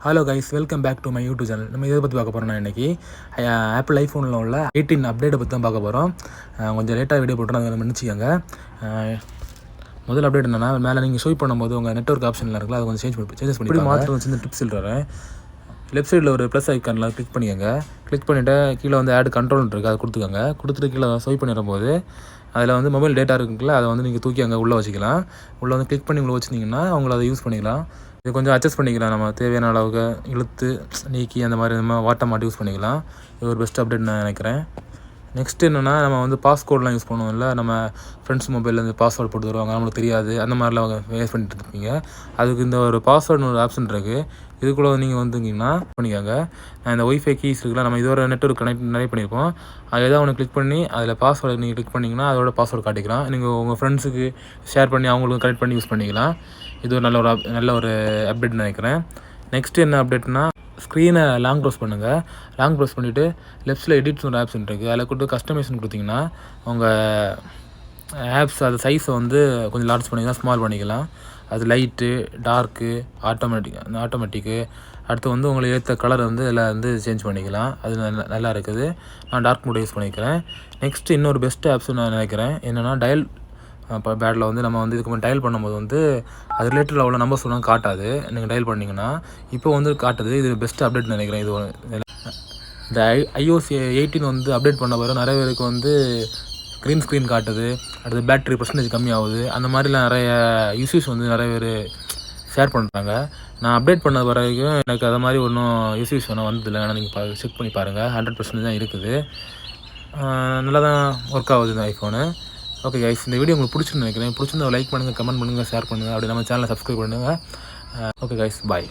Hello guys, welcome back to my YouTube channel. நம்ம இதை பற்றி பார்க்க போகிறோம்னா இன்றைக்கி ஆப்பிள் ஐஃபோனில் உள்ள 18 அப்டேட்டை பற்றி தான் பார்க்க போகிறோம். கொஞ்சம் லேட்டாக வீடியோ போட்டுறோம், அதை மன்னிச்சிக்கோங்க. முதல் அப்டேட் என்னென்னா, மேலே நீங்கள் ஸ்வைப் பண்ணும்போது உங்கள் நெட்வொர்க் ஆப்ஷனில் இருக்குல்ல, அதை கொஞ்சம் சேஞ்சஸ் பண்ணி மாற்றம் வச்சு இந்த டிப்ஸ் சொல்கிறேன். லெஃப்ட் சைடில் ஒரு ப்ளஸ் ஐக்கானில் கிளிக் பண்ணிக்கோங்க. கிளிக் பண்ணிவிட்டு கீழே வந்து ஆட் கண்ட்ரோல் இருக்குது, அதை கொடுத்துக்கோங்க. கொடுத்துட்டு கீழே ஸ்வைப் பண்ணிடும்போது அதில் வந்து மொபைல் டேட்டா இருக்குல்ல, அதை வந்து நீங்கள் தூக்கி அங்கே உள்ளே வச்சுக்கலாம். உள்ளே வந்து கிளிக் பண்ணி உள்ளே வச்சிங்கன்னா அவங்கள அதை யூஸ் பண்ணிக்கலாம். இது கொஞ்சம் அட்ஜஸ்ட் பண்ணிக்கலாம், நம்ம தேவையான அளவுக்கு இழுத்து நீக்கி அந்த மாதிரி நம்ம வாட்ட மாட்டி யூஸ் பண்ணிக்கலாம். இது ஒரு பெஸ்ட் அப்டேட் நான் நினைக்கிறேன். நெக்ஸ்ட் என்னென்னா, நம்ம வந்து பாஸ்கோட்லாம் யூஸ் பண்ணுவோம் இல்லை, நம்ம ஃப்ரெண்ட்ஸ் மொபைலில் பாஸ்வேர்டு போட்டு தருவாங்க, நம்மளுக்கு தெரியாது, அந்த மாதிரிலாம் வேஸ்ட் பண்ணிட்டு இருப்பீங்க. அதுக்கு இந்த ஒரு பாஸ்வேர்டுன்னு ஒரு ஆப்ஷன் இருக்குது. இதுக்குள்ளே நீங்கள் வந்துங்கன்னா பண்ணிக்கோங்க. இந்த ஒய்ஃபை கீஸ் இருக்குல்ல, நம்ம இதோட நெட்வொர்க் கனெக்ட் நிறைய பண்ணியிருப்போம். அது ஏதாவது ஒன்று கிளிக் பண்ணி அதில் பாஸ்வேர்டு நீங்கள் கிளிக் பண்ணிங்கன்னா அதோட பாஸ்வேர்டு காட்டிக்கலாம். நீங்கள் உங்கள் ஃப்ரெண்ட்ஸுக்கு ஷேர் பண்ணி அவங்களுக்கு கனெக்ட் பண்ணி யூஸ் பண்ணிக்கலாம். இது ஒரு நல்ல ஒரு அப்டேட் நினைக்கிறேன். நெக்ஸ்ட்டு என்ன அப்டேட்னா, ஸ்க்ரீனை லாங் ப்ரெஸ் பண்ணுங்கள். லாங் ப்ரெஸ் பண்ணிவிட்டு லெஃப்ட்டில் எடிட்ஸ் ஒரு ஆப்ஷன் இருக்குது, அதில் கொடுத்து கஸ்டமைசேஷன் கொடுத்தீங்கன்னா உங்கள் ஆப்ஸ் அது சைஸை வந்து கொஞ்சம் லார்ஜ் பண்ணிக்கலாம், ஸ்மால் பண்ணிக்கலாம். அது லைட்டு, டார்க்கு, ஆட்டோமேட்டிக்கு அடுத்து வந்து உங்களுக்கு ஏற்ற கலர் வந்து இதில் வந்து சேஞ்ச் பண்ணிக்கலாம். அது நல்லா இருக்குது. நான் டார்க் மோட் யூஸ் பண்ணிக்கிறேன். நெக்ஸ்ட்டு இன்னொரு பெஸ்ட் ஆப்ஸ் நான் நினைக்கிறேன் என்னென்னா, டயல் பேடில் வந்து நம்ம வந்து இதுக்கு டயல் பண்ணும்போது வந்து அது ரிலேட்டட் அவ்வளோ நம்பர் சொன்னால் காட்டாது. நீங்கள் டயல் பண்ணிங்கன்னா இப்போ வந்து காட்டுது. இது பெஸ்ட் அப்டேட் நினைக்கிறேன். இது இந்த iOS 18 வந்து அப்டேட் பண்ண பிறகு நிறைய பேருக்கு வந்து க்ரீன் ஸ்க்ரீன் காட்டுது, அடுத்து பேட்டரி பர்சன்டேஜ் கம்மியாகுது, அந்த மாதிரிலாம் நிறைய இஷ்யூஸ் வந்து நிறைய பேர் ஷேர் பண்ணுறாங்க. நான் அப்டேட் பண்ண வரைக்கும் எனக்கு அது மாதிரி ஒன்றும் இஷ்யூஸ் ஒன்றும் வந்ததில்லை. ஆனால் நீங்கள் செக் பண்ணி பாருங்கள், 100% தான் இருக்குது. நல்லா தான் ஒர்க் ஆகுது இந்த ஐஃபோனு. ஓகே கைஸ், இந்த வீடியோ உங்களுக்கு பிடிச்சிருன்னு நினைக்கிறேன். பிடிச்சிருந்தா லைக் பண்ணுங்கள், கமெண்ட் பண்ணுங்கள், ஷேர் பண்ணுங்கள். அப்படி நம்ம சேனலை சப்ஸ்கிரைப் பண்ணுங்கள். ஓகே கைஸ், பாய்.